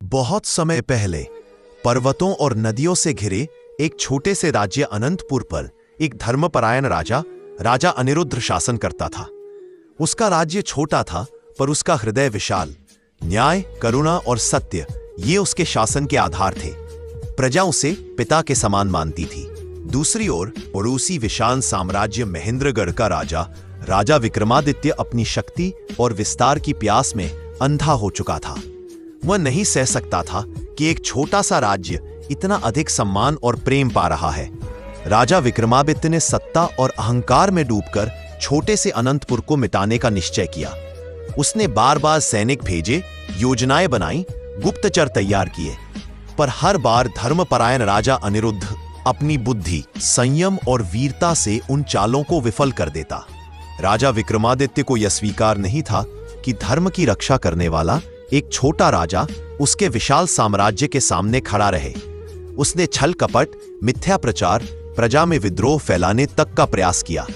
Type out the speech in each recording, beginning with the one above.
बहुत समय पहले पर्वतों और नदियों से घिरे एक छोटे से राज्य अनंतपुर पर एक धर्मपरायण राजा अनिरुद्ध शासन करता था। उसका राज्य छोटा था, पर उसका हृदय विशाल। न्याय, करुणा और सत्य ये उसके शासन के आधार थे। प्रजा उसे पिता के समान मानती थी। दूसरी ओर पड़ोसी विशाल साम्राज्य महेंद्रगढ़ का राजा विक्रमादित्य अपनी शक्ति और विस्तार की प्यास में अंधा हो चुका था। वह नहीं सह सकता था कि एक छोटा सा राज्य इतना अधिक सम्मान और प्रेम पा रहा है। राजा विक्रमादित्य ने सत्ता और अहंकार में डूबकर छोटे से अनंतपुर को मिटाने का निश्चय किया। उसने बार बार सैनिक भेजे, योजनाएं बनाई, गुप्तचर तैयार किए, पर हर बार धर्मपरायण राजा अनिरुद्ध अपनी बुद्धि, संयम और वीरता से उन चालों को विफल कर देता। राजा विक्रमादित्य को यह स्वीकार नहीं था कि धर्म की रक्षा करने वाला एक छोटा राजा उसके विशाल साम्राज्य के सामने खड़ा रहे। उसने छल कपट, मिथ्या प्रचार, प्रजा में विद्रोह फैलाने तक का प्रयास किया,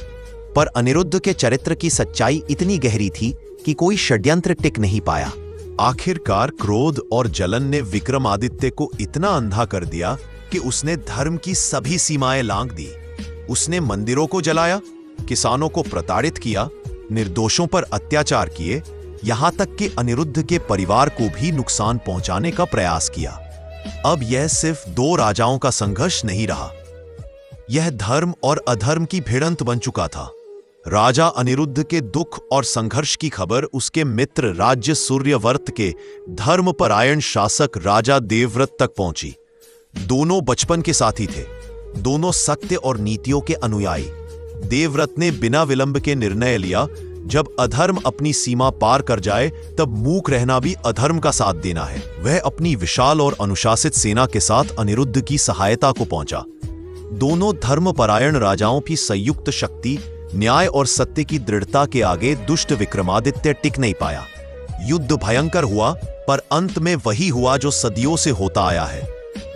पर अनिरुद्ध के चरित्र की सच्चाई इतनी गहरी थी कि कोई षड्यंत्र टिक नहीं पाया। आखिरकार क्रोध और जलन ने विक्रमादित्य को इतना अंधा कर दिया कि उसने धर्म की सभी सीमाएं लांघ दी। उसने मंदिरों को जलाया, किसानों को प्रताड़ित किया, निर्दोषों पर अत्याचार किए, यहां तक कि अनिरुद्ध के परिवार को भी नुकसान पहुंचाने का प्रयास किया। अब यह सिर्फ दो राजाओं का संघर्ष नहीं रहा, यह धर्म और अधर्म की भिड़ंत बन चुका था। राजा अनिरुद्ध के दुख और संघर्ष की खबर उसके मित्र राज्य सूर्यवर्त के धर्मपरायण शासक राजा देवव्रत तक पहुंची। दोनों बचपन के साथी थे, दोनों सत्य और नीतियों के अनुयायी। देवव्रत ने बिना विलंब के निर्णय लिया, जब अधर्म अपनी सीमा पार कर जाए तब मूक रहना भी अधर्म का साथ देना है। वह अपनी विशाल और अनुशासित सेना के साथ अनिरुद्ध की सहायता को पहुंचा। दोनों धर्मपरायण राजाओं की संयुक्त शक्ति, न्याय और सत्य की दृढ़ता के आगे दुष्ट विक्रमादित्य टिक नहीं पाया। युद्ध भयंकर हुआ, पर अंत में वही हुआ जो सदियों से होता आया है।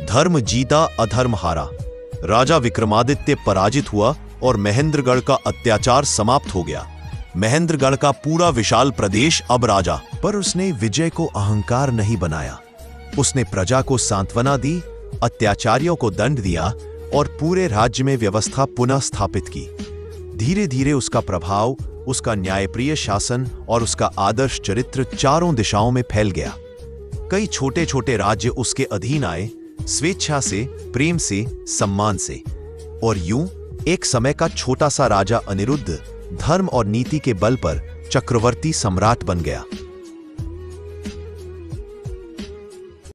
धर्म जीता, अधर्म हारा। राजा विक्रमादित्य पराजित हुआ और महेंद्रगढ़ का अत्याचार समाप्त हो गया। महेंद्रगढ़ का पूरा विशाल प्रदेश अब राजा, पर उसने विजय को अहंकार नहीं बनाया। उसने प्रजा को सांत्वना दी, अत्याचारियों को दंड दिया और पूरे राज्य में व्यवस्था पुनः स्थापित की। धीरे धीरे उसका प्रभाव, उसका न्यायप्रिय शासन और उसका आदर्श चरित्र चारों दिशाओं में फैल गया। कई छोटे छोटे राज्य उसके अधीन आए, स्वेच्छा से, प्रेम से, सम्मान से, और यूं एक समय का छोटा सा राजा अनिरुद्ध धर्म और नीति के बल पर चक्रवर्ती सम्राट बन गया।